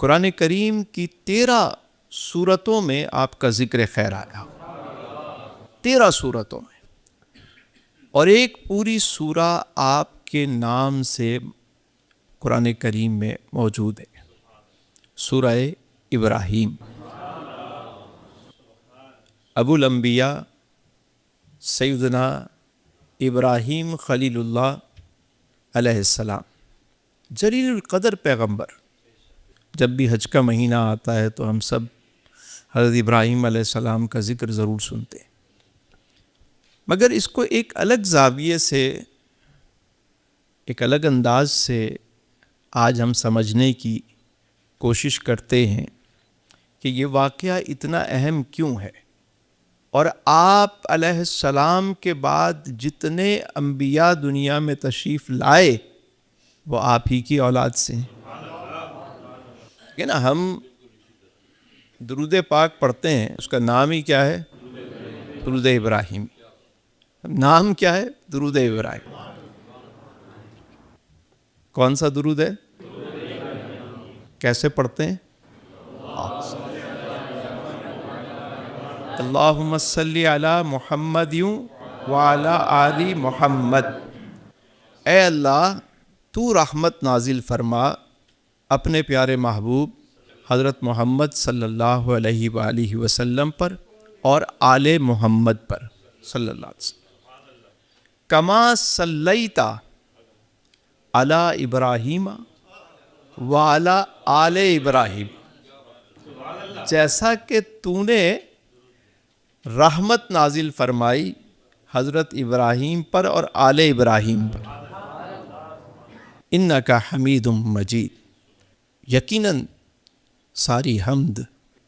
قرآن کریم کی 13 صورتوں میں آپ کا ذکر خیر آیا، 13 صورتوں میں، اور ایک پوری سورہ آپ کے نام سے قرآن کریم میں موجود ہے، سورہ ابراہیم۔ ابو الانبیاء سیدنا ابراہیم خلیل اللہ علیہ السلام، جلیل القدر پیغمبر۔ جب بھی حج کا مہینہ آتا ہے تو ہم سب حضرت ابراہیم علیہ السلام کا ذکر ضرور سنتے ہیں، مگر اس کو ایک الگ زاویے سے، ایک الگ انداز سے آج ہم سمجھنے کی کوشش کرتے ہیں کہ یہ واقعہ اتنا اہم کیوں ہے، اور آپ علیہ السلام کے بعد جتنے انبیاء دنیا میں تشریف لائے وہ آپ ہی کی اولاد سے ہیں۔ کہ نا ہم درود پاک پڑھتے ہیں، اس کا نام ہی کیا ہے؟ درود ابراہیم۔ نام کیا ہے؟ درود ابراہیم۔ کون سا درود ہے؟ کیسے پڑھتے ہیں؟ اللہم صلی علی محمد وعلی آل محمد۔ اے اللہ تو رحمت نازل فرما اپنے پیارے محبوب حضرت محمد صلی اللہ علیہ وآلہ وسلم پر اور آل محمد پر صلی اللہ علیہ وسلم۔ کما صلیت علی ابراہیم وعلی آل ابراہیم، جیسا کہ تو نے رحمت نازل فرمائی حضرت ابراہیم پر اور آل ابراہیم پر۔ انک حمید مجید، یقیناً ساری حمد،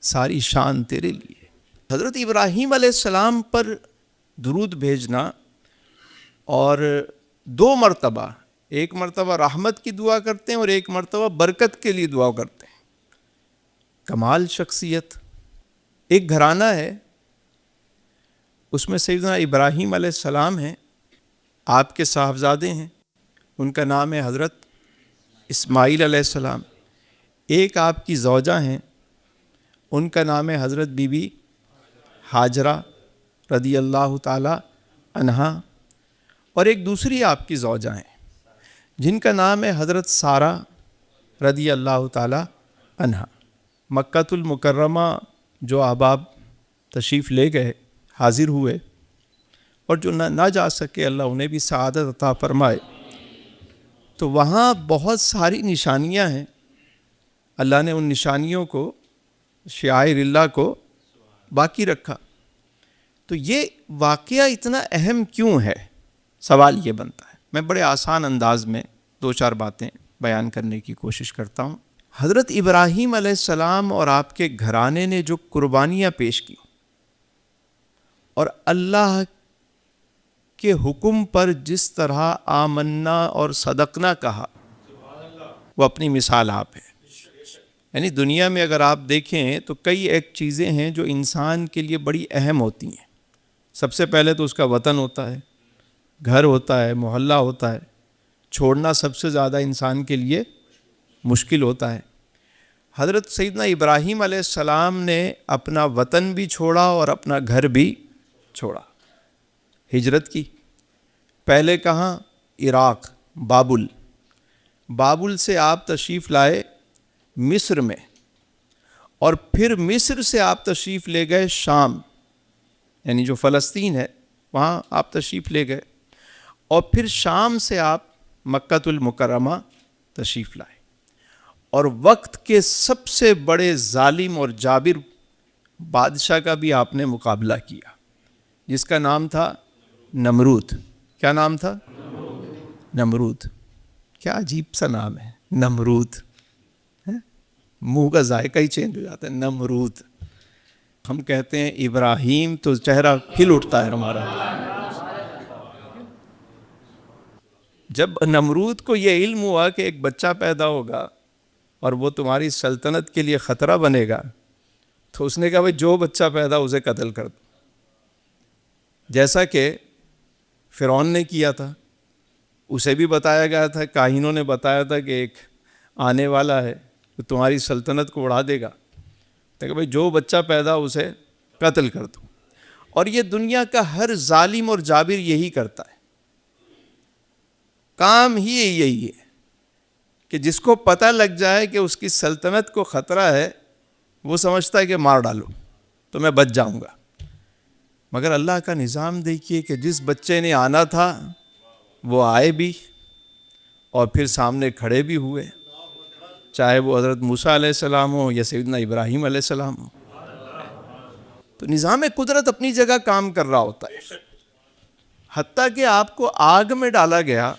ساری شان تیرے لیے۔ حضرت ابراہیم علیہ السلام پر درود بھیجنا، اور 2 مرتبہ، ایک مرتبہ رحمت کی دعا کرتے ہیں اور ایک مرتبہ برکت کے لیے دعا کرتے ہیں۔ کمال شخصیت۔ ایک گھرانہ ہے، اس میں سیدنا ابراہیم علیہ السلام ہیں، آپ کے صاحبزادے ہیں، ان کا نام ہے حضرت اسماعیل علیہ السلام۔ ایک آپ کی زوجہ ہیں، ان کا نام ہے حضرت بی بی ہاجرہ رضی اللہ تعالی عنہا، اور ایک دوسری آپ کی زوجہ ہیں جن کا نام ہے حضرت سارہ رضی اللہ تعالی عنہا۔ مکۃ المکرمہ جو احباب تشریف لے گئے، حاضر ہوئے، اور جو نہ جا سکے اللہ انہیں بھی سعادت عطا فرمائے، تو وہاں بہت ساری نشانیاں ہیں۔ اللہ نے ان نشانیوں کو، شعائر اللہ کو باقی رکھا۔ تو یہ واقعہ اتنا اہم کیوں ہے؟ سوال یہ بنتا ہے۔ میں بڑے آسان انداز میں 2-4 باتیں بیان کرنے کی کوشش کرتا ہوں۔ حضرت ابراہیم علیہ السلام اور آپ کے گھرانے نے جو قربانیاں پیش کی اور اللہ کے حکم پر جس طرح آمنا اور صدقنا کہا، وہ اپنی مثال آپ ہے۔ یعنی دنیا میں اگر آپ دیکھیں تو کئی ایک چیزیں ہیں جو انسان کے لیے بڑی اہم ہوتی ہیں۔ سب سے پہلے تو اس کا وطن ہوتا ہے، گھر ہوتا ہے، محلہ ہوتا ہے۔ چھوڑنا سب سے زیادہ انسان کے لیے مشکل ہوتا ہے۔ حضرت سیدنا ابراہیم علیہ السلام نے اپنا وطن بھی چھوڑا اور اپنا گھر بھی چھوڑا، ہجرت کی۔ پہلے کہاں؟ عراق، بابل سے آپ تشریف لائے مصر میں، اور پھر مصر سے آپ تشریف لے گئے شام، یعنی جو فلسطین ہے وہاں آپ تشریف لے گئے، اور پھر شام سے آپ مکۃ المکرمہ تشریف لائے، اور وقت کے سب سے بڑے ظالم اور جابر بادشاہ کا بھی آپ نے مقابلہ کیا، جس کا نام تھا نمرود۔ کیا نام تھا؟ نمرود۔ کیا عجیب سا نام ہے، نمرود۔ منہ کا ذائقہ ہی چینج ہو جاتا ہے، نمرود۔ ہم کہتے ہیں ابراہیم تو چہرہ کھل اٹھتا ہے ہمارا۔ جب نمرود کو یہ علم ہوا کہ ایک بچہ پیدا ہوگا اور وہ تمہاری سلطنت کے لیے خطرہ بنے گا، تو اس نے کہا بھائی جو بچہ پیدا اسے قتل کر دو، جیسا کہ فرعون نے کیا تھا۔ اسے بھی بتایا گیا تھا، کاہنوں نے بتایا تھا کہ ایک آنے والا ہے، تو تمہاری سلطنت کو اڑا دے گا، تو کہ بھائی جو بچہ پیدا اسے قتل کر دو. اور یہ دنیا کا ہر ظالم اور جابر یہی کرتا ہے، کام ہی یہی ہے کہ جس کو پتہ لگ جائے کہ اس کی سلطنت کو خطرہ ہے وہ سمجھتا ہے کہ مار ڈالو تو میں بچ جاؤں گا. مگر اللہ کا نظام دیکھیے کہ جس بچے نے آنا تھا وہ آئے بھی اور پھر سامنے کھڑے بھی ہوئے، چاہے وہ حضرت موسیٰ علیہ السلام ہو یا سیدنا ابراہیم علیہ السلام ہو. تو نظام قدرت اپنی جگہ کام کر رہا ہوتا ہے. حتیٰ کہ آپ کو آگ میں ڈالا گیا،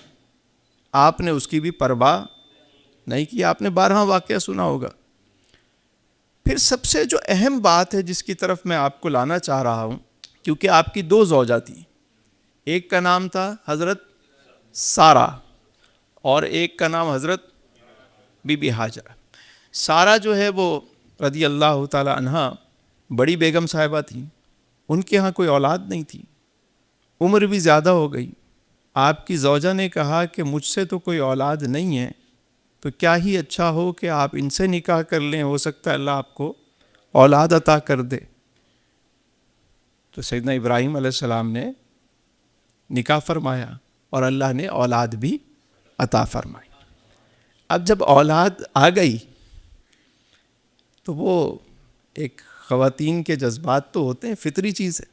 آپ نے اس کی بھی پرواہ نہیں کی. آپ نے 12 واقعہ سنا ہوگا. پھر سب سے جو اہم بات ہے جس کی طرف میں آپ کو لانا چاہ رہا ہوں، کیونکہ آپ کی 2 زوجہ تھیں، ایک کا نام تھا حضرت سارہ اور ایک کا نام حضرت بی بی ہاجرہ. سارہ جو ہے وہ رضی اللہ تعالی عنہا بڑی بیگم صاحبہ تھیں، ان کے ہاں کوئی اولاد نہیں تھی، عمر بھی زیادہ ہو گئی. آپ کی زوجہ نے کہا کہ مجھ سے تو کوئی اولاد نہیں ہے، تو کیا ہی اچھا ہو کہ آپ ان سے نکاح کر لیں، ہو سکتا ہے اللہ آپ کو اولاد عطا کر دے. تو سیدنا ابراہیم علیہ السلام نے نکاح فرمایا اور اللہ نے اولاد بھی عطا فرمائی. اب جب اولاد آ گئی تو وہ ایک خواتین کے جذبات تو ہوتے ہیں، فطری چیز ہے،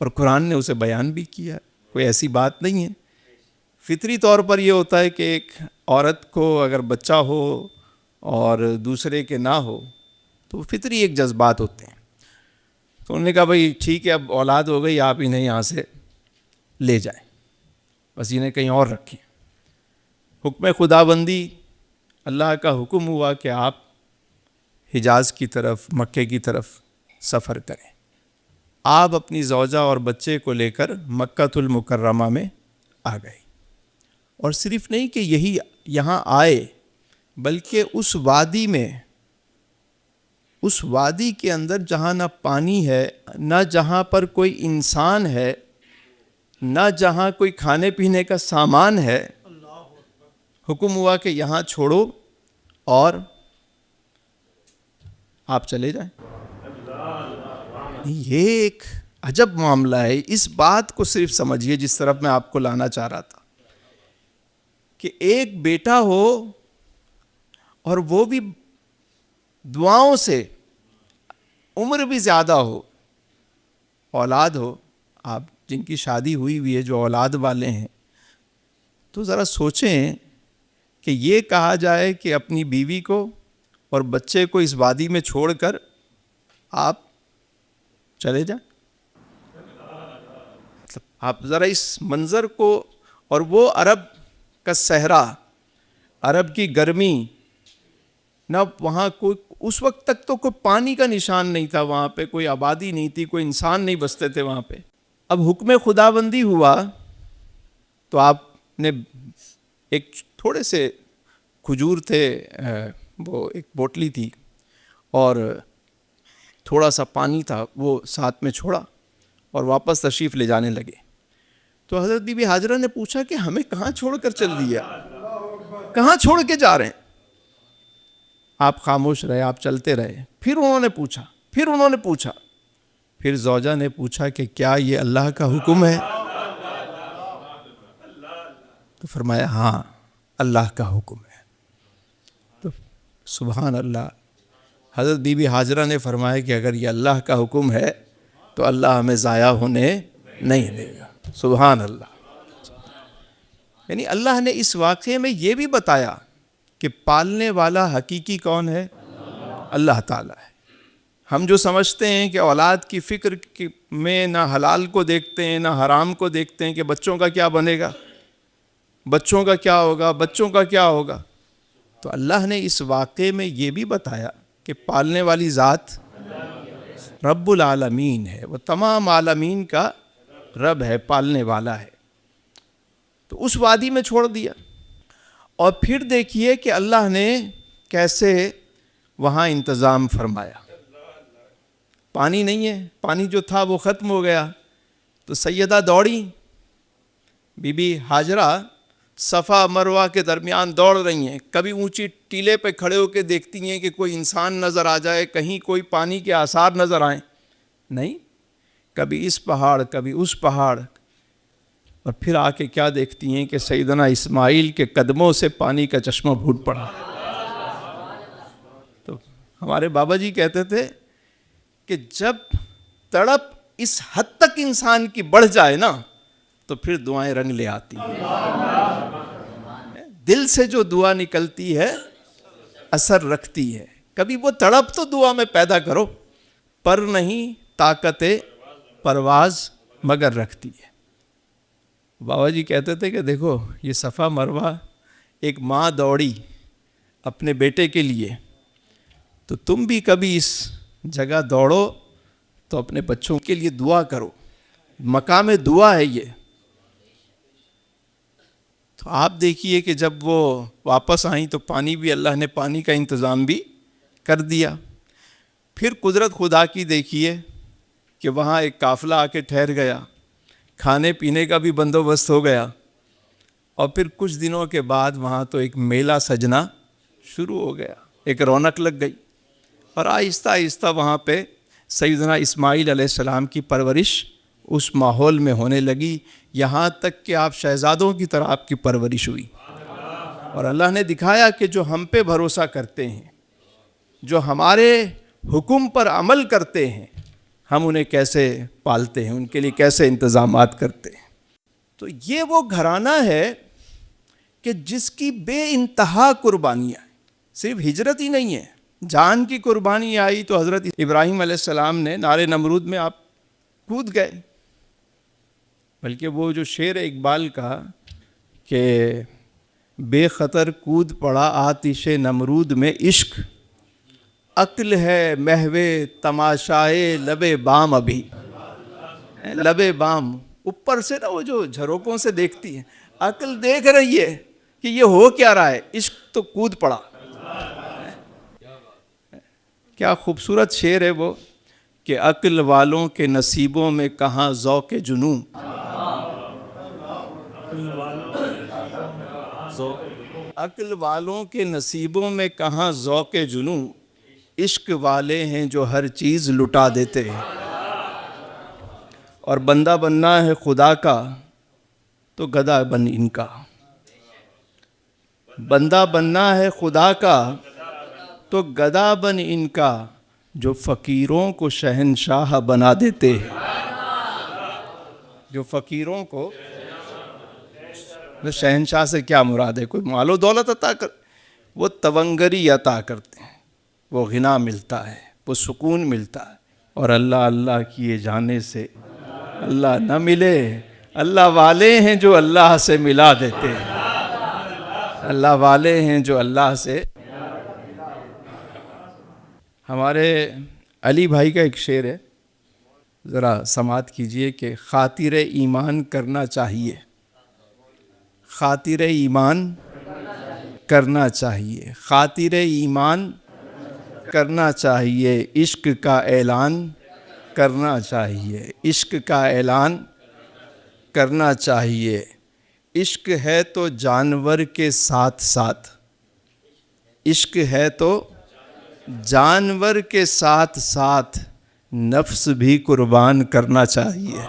اور قرآن نے اسے بیان بھی کیا، کوئی ایسی بات نہیں ہے. فطری طور پر یہ ہوتا ہے کہ ایک عورت کو اگر بچہ ہو اور دوسرے کے نہ ہو تو فطری ایک جذبات ہوتے ہیں. تو انہوں نے کہا بھائی ٹھیک ہے، اب اولاد ہو گئی، آپ انہیں یہاں سے لے جائیں، بس انہیں کہیں اور رکھیں. حکم خداوندی، اللہ کا حکم ہوا کہ آپ حجاز کی طرف، مکے کی طرف سفر کریں. آپ اپنی زوجہ اور بچے کو لے کر مکۃ المکرمہ میں آ گئے. اور صرف نہیں کہ یہی یہاں آئے، بلکہ اس وادی میں، اس وادی کے اندر جہاں نہ پانی ہے، نہ جہاں پر کوئی انسان ہے، نہ جہاں کوئی کھانے پینے کا سامان ہے، حکم ہوا کہ یہاں چھوڑو اور آپ چلے جائیں. یہ ایک عجب معاملہ ہے. اس بات کو صرف سمجھیے جس طرف میں آپ کو لانا چاہ رہا تھا کہ ایک بیٹا ہو اور وہ بھی دعاؤں سے، عمر بھی زیادہ ہو، اولاد ہو. آپ جن کی شادی ہوئی ہے، جو اولاد والے ہیں، تو ذرا سوچیں کہ یہ کہا جائے کہ اپنی بیوی کو اور بچے کو اس وادی میں چھوڑ کر آپ چلے جائیں. آپ ذرا اس منظر کو، اور وہ عرب کا صحرا، عرب کی گرمی، نہ وہاں کوئی، اس وقت تک تو کوئی پانی کا نشان نہیں تھا، وہاں پہ کوئی آبادی نہیں تھی، کوئی انسان نہیں بستے تھے وہاں پہ. اب حکم خداوندی ہوا تو آپ نے ایک تھوڑے سے کھجور تھے، وہ ایک بوٹلی تھی اور تھوڑا سا پانی تھا، وہ ساتھ میں چھوڑا اور واپس تشریف لے جانے لگے. تو حضرت بی بی ہاجرہ نے پوچھا کہ ہمیں کہاں چھوڑ کر چل دیا، کہاں چھوڑ کے جا رہے ہیں؟ آپ خاموش رہے، آپ چلتے رہے. پھر انہوں نے پوچھا، پھر زوجہ نے پوچھا کہ کیا یہ اللہ کا حکم ہے؟ تو فرمایا ہاں اللہ کا حکم ہے. تو سبحان اللہ، حضرت بی بی ہاجرہ نے فرمایا کہ اگر یہ اللہ کا حکم ہے تو اللہ ہمیں ضائع ہونے نہیں دے گا. سبحان اللہ. یعنی اللہ نے اس واقعے میں یہ بھی بتایا کہ پالنے والا حقیقی کون ہے؟ اللہ تعالیٰ ہے. ہم جو سمجھتے ہیں کہ اولاد کی فکر میں نہ حلال کو دیکھتے ہیں نہ حرام کو دیکھتے ہیں کہ بچوں کا کیا بنے گا، بچوں کا کیا ہوگا، بچوں کا کیا ہوگا، تو اللہ نے اس واقعے میں یہ بھی بتایا کہ پالنے والی ذات رب العالمین ہے، وہ تمام عالمین کا رب ہے، پالنے والا ہے. تو اس وادی میں چھوڑ دیا. اور پھر دیکھیے کہ اللہ نے کیسے وہاں انتظام فرمایا. پانی نہیں ہے، پانی جو تھا وہ ختم ہو گیا. تو سیدہ دوڑی، بی بی ہاجرہ صفا مروہ کے درمیان دوڑ رہی ہیں، کبھی اونچی ٹیلے پہ کھڑے ہو کے دیکھتی ہیں کہ کوئی انسان نظر آ جائے، کہیں کوئی پانی کے آثار نظر آئیں، نہیں، کبھی اس پہاڑ کبھی اس پہاڑ، اور پھر آ کے کیا دیکھتی ہیں کہ سیدنا اسماعیل کے قدموں سے پانی کا چشمہ پھوٹ پڑا۔ تو ہمارے بابا جی کہتے تھے کہ جب تڑپ اس حد تک انسان کی بڑھ جائے نا تو پھر دعائیں رنگ لے آتی ہیں۔ دل سے جو دعا نکلتی ہے اثر رکھتی ہے۔ کبھی وہ تڑپ تو دعا میں پیدا کرو، پر نہیں طاقت پرواز مگر رکھتی ہے۔ بابا جی کہتے تھے کہ دیکھو یہ صفا مروہ ایک ماں دوڑی اپنے بیٹے کے لیے، تو تم بھی کبھی اس جگہ دوڑو تو اپنے بچوں کے لیے دعا کرو، مقام دعا ہے یہ۔ تو آپ دیکھیے کہ جب وہ واپس آئیں تو پانی بھی اللہ نے پانی کا انتظام بھی کر دیا۔ پھر قدرت خدا کی دیکھیے کہ وہاں ایک قافلہ آ کے ٹھہر گیا، کھانے پینے کا بھی بندوبست ہو گیا، اور پھر کچھ دنوں کے بعد وہاں تو ایک میلہ سجنا شروع ہو گیا، ایک رونق لگ گئی، اور آہستہ آہستہ وہاں پہ سیدنا اسماعیل علیہ السلام کی پرورش اس ماحول میں ہونے لگی، یہاں تک کہ آپ شہزادوں کی طرح آپ کی پرورش ہوئی۔ اور اللہ نے دکھایا کہ جو ہم پہ بھروسہ کرتے ہیں، جو ہمارے حکم پر عمل کرتے ہیں، ہم انہیں کیسے پالتے ہیں، ان کے لیے کیسے انتظامات کرتے ہیں۔ تو یہ وہ گھرانہ ہے کہ جس کی بے انتہا قربانیاں، صرف ہجرت ہی نہیں ہے، جان کی قربانی آئی تو حضرت ابراہیم علیہ السلام نے نارے نمرود میں آپ کود گئے، بلکہ وہ جو شعر اقبال کا کہ بے خطر کود پڑا آتش نمرود میں عشق، عقل ہے محو تماشائے لب بام، ابھی لب بام، اوپر سے نا وہ جو جھروکوں سے دیکھتی ہے، عقل دیکھ رہی ہے کہ یہ ہو کیا رہا ہے، عشق تو کود پڑا۔ کیا خوبصورت شعر ہے وہ کہ عقل والوں کے نصیبوں میں کہاں ذوق جنوں، عقل والوں کے نصیبوں میں کہاں ذوق جنوں، عشق والے ہیں جو ہر چیز لٹا دیتے ہیں، اور بندہ بننا ہے خدا کا تو گدھا بن ان کا، بندہ بننا ہے خدا کا تو گدھا بن ان کا، جو فقیروں کو شہنشاہ بنا دیتے ہیں، جو فقیروں کو، شہنشاہ سے کیا مراد ہے، کوئی مال و دولت عطا کر، وہ تونگری عطا کرتے ہیں، وہ غنا ملتا ہے، وہ سکون ملتا ہے، اور اللہ اللہ کیے جانے سے اللہ نہ ملے، اللہ والے ہیں جو اللہ سے ملا دیتے ہیں، اللہ والے ہیں جو اللہ سے۔ ہمارے علی بھائی کا ایک شعر ہے، ذرا سماعت کیجئے کہ خاطر ایمان کرنا چاہیے، خاطر ایمان کرنا چاہیے، خاطر ایمان کرنا چاہیے، عشق کا اعلان کرنا چاہیے، عشق کا اعلان کرنا چاہیے، عشق ہے تو جانور کے ساتھ ساتھ، عشق ہے تو جانور کے ساتھ ساتھ نفس بھی قربان کرنا چاہیے۔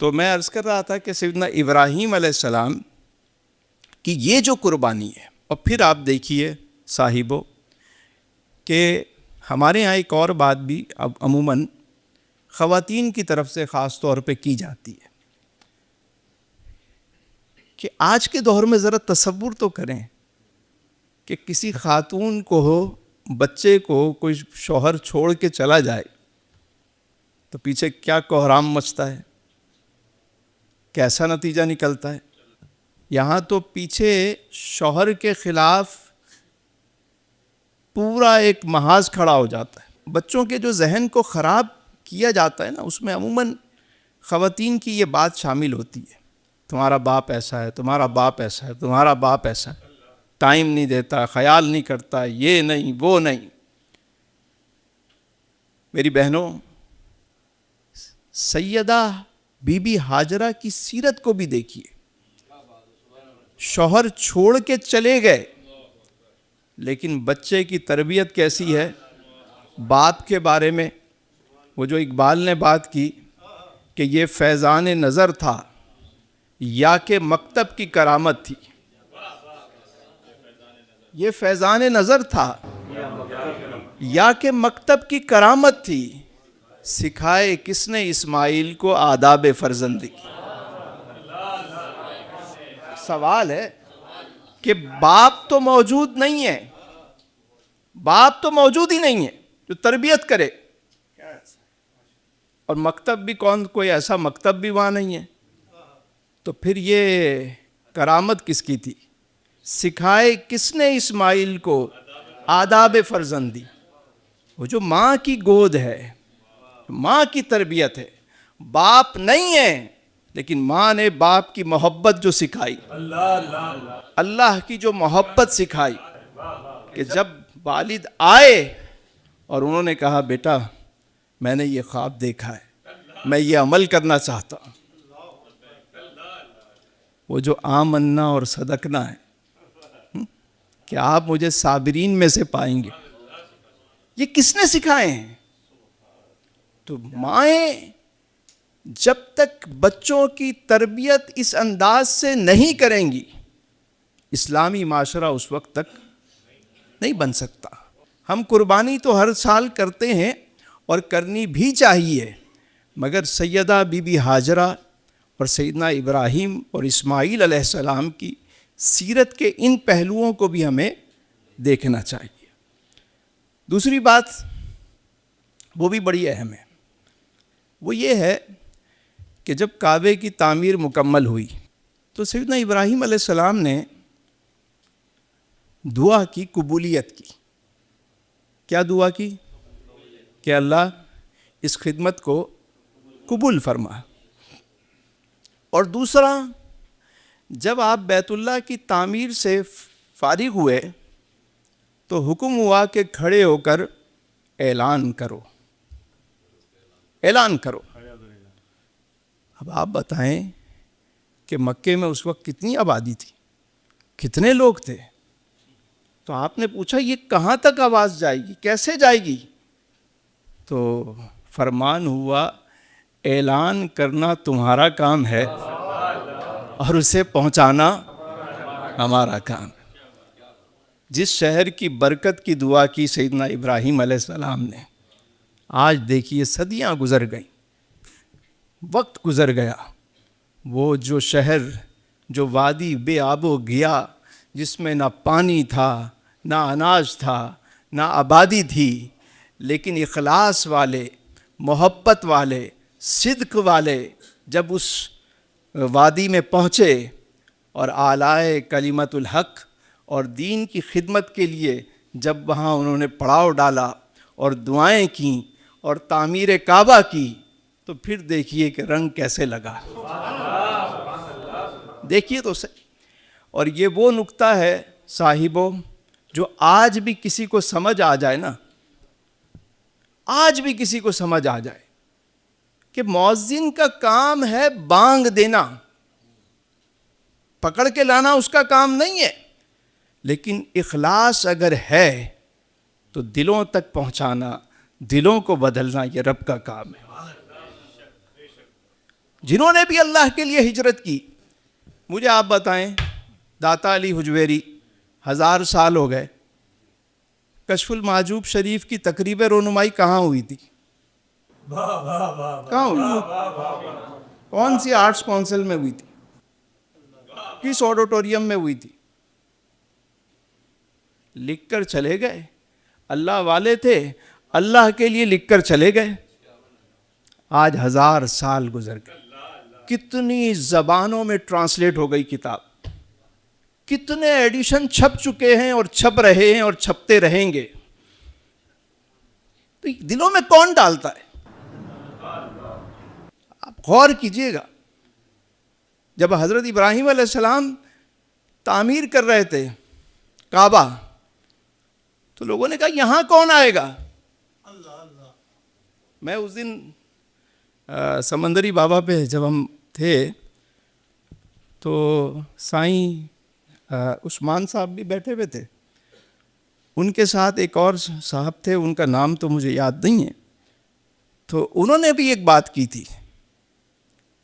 تو میں عرض کر رہا تھا کہ سیدنا ابراہیم علیہ السلام کی یہ جو قربانی ہے، اور پھر آپ دیکھیے صاحبو کہ ہمارے ہاں ایک اور بات بھی اب عموماً خواتین کی طرف سے خاص طور پہ کی جاتی ہے کہ آج کے دور میں ذرا تصور تو کریں کہ کسی خاتون کو ہو، بچے کو کوئی شوہر چھوڑ کے چلا جائے تو پیچھے کیا کوہرام مچتا ہے، کیسا نتیجہ نکلتا ہے۔ یہاں تو پیچھے شوہر کے خلاف پورا ایک محاذ کھڑا ہو جاتا ہے، بچوں کے جو ذہن کو خراب کیا جاتا ہے نا، اس میں عموماً خواتین کی یہ بات شامل ہوتی ہے، تمہارا باپ ایسا ہے، تمہارا باپ ایسا ہے، تمہارا باپ ایسا ہے، ٹائم نہیں دیتا، خیال نہیں کرتا، یہ نہیں وہ نہیں۔ میری بہنوں، سیدہ بی بی ہاجرہ کی سیرت کو بھی دیکھیے. شوہر چھوڑ کے چلے گئے لیکن بچے کی تربیت کیسی ہے. باپ کے بارے میں وہ جو اقبال نے بات کی کہ یہ فیضان نظر تھا یا کہ مکتب کی کرامت تھی. یہ فیضان نظر تھا یا کہ مکتب کی کرامت تھی. سکھائے کس نے اسماعیل کو آداب فرزندی. سوال ہے کہ باپ تو موجود نہیں ہے, باپ تو موجود ہی نہیں ہے جو تربیت کرے, اور مکتب بھی کوئی ایسا مکتب بھی وہاں نہیں ہے. تو پھر یہ کرامت کس کی تھی؟ سکھائے کس نے اسماعیل کو آداب فرزندی. وہ جو ماں کی گود ہے, ماں کی تربیت ہے. باپ نہیں ہے لیکن ماں نے باپ کی محبت جو سکھائی, اللہ کی جو محبت سکھائی, کہ جب والد آئے اور انہوں نے کہا بیٹا میں نے یہ خواب دیکھا ہے, میں یہ عمل کرنا چاہتا ہوں. وہ جو آمنا اور صدقنا ہے کہ آپ مجھے صابرین میں سے پائیں گے, یہ کس نے سکھائے ہیں؟ تو مائیں جب تک بچوں کی تربیت اس انداز سے نہیں کریں گی, اسلامی معاشرہ اس وقت تک نہیں بن سکتا. ہم قربانی تو ہر سال کرتے ہیں اور کرنی بھی چاہیے, مگر سیدہ بی بی ہاجرہ اور سیدنا ابراہیم اور اسماعیل علیہ السلام کی سیرت کے ان پہلوؤں کو بھی ہمیں دیکھنا چاہیے. دوسری بات وہ بھی بڑی اہم ہے, وہ یہ ہے کہ جب کعبے کی تعمیر مکمل ہوئی تو سیدنا ابراہیم علیہ السلام نے دعا کی قبولیت کی. کیا دعا کی؟ کہ اللہ اس خدمت کو قبول فرما. اور دوسرا, جب آپ بیت اللہ کی تعمیر سے فارغ ہوئے تو حکم ہوا کہ کھڑے ہو کر اعلان کرو, اعلان کرو. اب آپ بتائیں کہ مکے میں اس وقت کتنی آبادی تھی, کتنے لوگ تھے؟ تو آپ نے پوچھا یہ کہاں تک آواز جائے گی, کیسے جائے گی؟ تو فرمان ہوا اعلان کرنا تمہارا کام ہے اور اسے پہنچانا ہمارا کام ہے. جس شہر کی برکت کی دعا کی سیدنا ابراہیم علیہ السلام نے, آج دیکھیے صدیاں گزر گئیں, وقت گزر گیا. وہ جو شہر, جو وادی بے آب و گیا, جس میں نہ پانی تھا, نہ اناج تھا, نہ آبادی تھی, لیکن اخلاص والے, محبت والے, صدق والے جب اس وادی میں پہنچے اور اعلائے کلمت الحق اور دین کی خدمت کے لیے جب وہاں انہوں نے پڑاؤ ڈالا اور دعائیں کیں اور تعمیر کعبہ کی, تو پھر دیکھیے کہ رنگ کیسے لگا. دیکھیے تو صحیح. اور یہ وہ نقطہ ہے صاحبوں جو آج بھی کسی کو سمجھ آ جائے نا, آج بھی کسی کو سمجھ آ جائے کہ مؤذن کا کام ہے بانگ دینا, پکڑ کے لانا اس کا کام نہیں ہے, لیکن اخلاص اگر ہے تو دلوں تک پہنچانا, دلوں کو بدلنا یہ رب کا کام ہے. جنہوں نے بھی اللہ کے لیے ہجرت کی, مجھے آپ بتائیں, داتا علی حجویری 1000 سال ہو گئے, کشف المحجوب شریف کی تقریب رونمائی کہاں ہوئی تھی؟ کہاں ہوئی؟ کون سی آرٹس کونسل میں ہوئی تھی؟ کس آڈیٹوریم میں ہوئی تھی؟ لکھ کر چلے گئے, اللہ والے تھے, اللہ کے لیے لکھ کر چلے گئے. آج 1000 سال گزر گئے, کتنی زبانوں میں ٹرانسلیٹ ہو گئی کتاب, کتنے ایڈیشن چھپ چکے ہیں اور چھپ رہے ہیں اور چھپتے رہیں گے. تو دلوں میں کون ڈالتا ہے؟ آپ غور کیجئے گا. جب حضرت ابراہیم علیہ السلام تعمیر کر رہے تھے کعبہ, تو لوگوں نے کہا یہاں کون آئے گا؟ میں اس دن سمندری بابا پہ جب ہم تھے تو سائیں عثمان صاحب بھی بیٹھے ہوئے تھے، ان کے ساتھ ایک اور صاحب تھے، ان کا نام تو مجھے یاد نہیں ہے، تو انہوں نے بھی ایک بات کی تھی،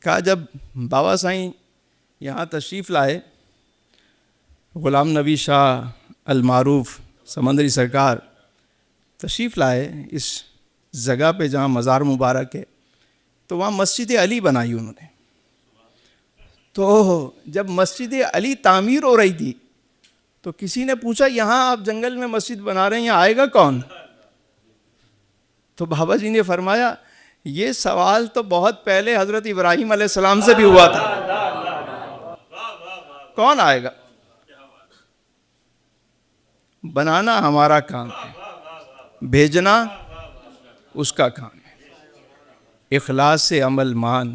کہا جب بابا سائیں یہاں تشریف لائے، غلام نبی شاہ المعروف سمندری سرکار تشریف لائے اس جگہ پہ جہاں مزار مبارک ہے، تو وہاں مسجد علی بنائی انہوں نے. تو جب مسجد علی تعمیر ہو رہی تھی تو کسی نے پوچھا یہاں آپ جنگل میں مسجد بنا رہے ہیں، یہاں آئے گا کون؟ تو بابا جی نے فرمایا یہ سوال تو بہت پہلے حضرت ابراہیم علیہ السلام سے بھی ہوا تھا، کون آئے گا؟ بنانا ہمارا کام ہے، بھیجنا اس کا کام ہے. اخلاص سے عمل مان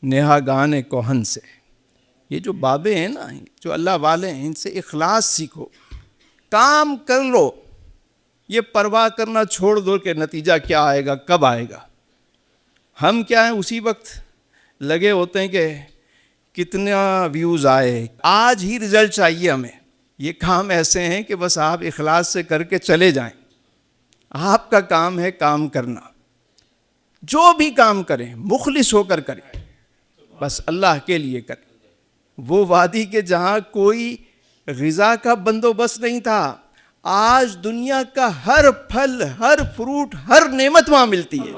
نیہا گان کوہن سے. یہ جو بابے ہیں نا، جو اللہ والے ہیں، ان سے اخلاص سیکھو، کام کر لو، یہ پرواہ کرنا چھوڑ دو کہ نتیجہ کیا آئے گا، کب آئے گا. ہم کیا ہیں، اسی وقت لگے ہوتے ہیں کہ کتنا ویوز آئے، آج ہی رزلٹ چاہیے ہمیں. یہ کام ایسے ہیں کہ بس آپ اخلاص سے کر کے چلے جائیں. آپ کا کام ہے کام کرنا، جو بھی کام کریں مخلص ہو کر کریں، بس اللہ کے لیے کریں. وہ وادی کے جہاں کوئی غذا کا بندوبست نہیں تھا، آج دنیا کا ہر پھل، ہر فروٹ، ہر نعمت وہاں ملتی ہے.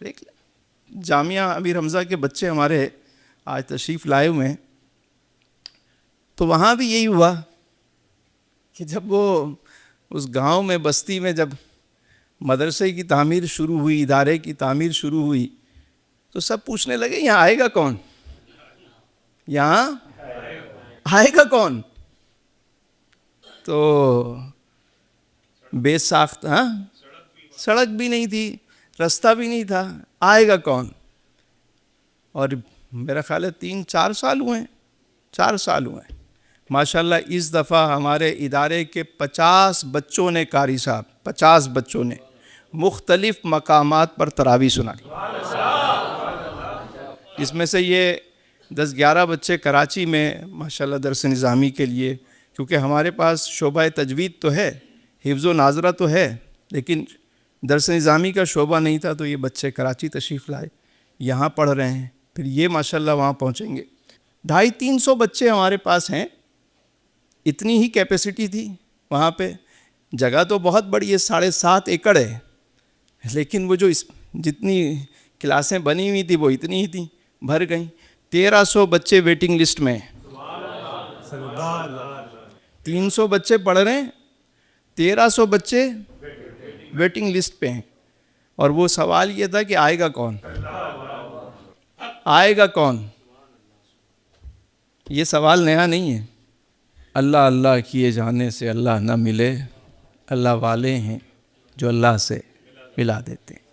دیکھ لیں، جامعہ امیر حمزہ کے بچے ہمارے آج تشریف لائے ہوئے ہیں، تو وہاں بھی یہی ہوا کہ جب وہ اس گاؤں میں، بستی میں، جب مدرسے کی تعمیر شروع ہوئی، ادارے کی تعمیر شروع ہوئی، تو سب پوچھنے لگے یہاں آئے گا کون، یہاں آئے گا کون. تو بے ساختہ، سڑک بھی نہیں تھی، رستہ بھی نہیں تھا، آئے گا کون. اور میرا خیال ہے 3-4 سال ہوئے ہیں، 4 سال ہوئے ہیں. ماشاءاللہ اس دفعہ ہمارے ادارے کے 50 بچوں نے، قاری صاحب 50 بچوں نے مختلف مقامات پر تراویح سنائی. اس میں سے یہ 10-11 بچے کراچی میں ماشاءاللہ درس نظامی کے لیے، کیونکہ ہمارے پاس شعبہ تجوید تو ہے، حفظ و ناظرہ تو ہے، لیکن درس نظامی کا شعبہ نہیں تھا، تو یہ بچے کراچی تشریف لائے، یہاں پڑھ رہے ہیں. پھر یہ ماشاءاللہ وہاں پہنچیں گے. 250-300 بچے ہمارے پاس ہیں، اتنی ہی کیپیسٹی تھی وہاں پہ. جگہ تو بہت بڑی ہے، 7.5 ایکڑ ہے، لیکن وہ جو جتنی کلاسیں بنی ہوئی تھی وہ اتنی ہی تھیں، بھر گئیں. 1300 بچے ویٹنگ لسٹ میں ہیں. 300 بچے پڑھ رہے ہیں، 1300 بچے ویٹنگ لسٹ پہ ہیں. اور وہ سوال یہ تھا کہ آئے گا کون، آئے گا کون. یہ سوال نیا نہیں ہے. اللہ اللہ کیے جانے سے اللہ نہ ملے، اللہ والے ہیں جو اللہ سے ملا دیتے ہیں.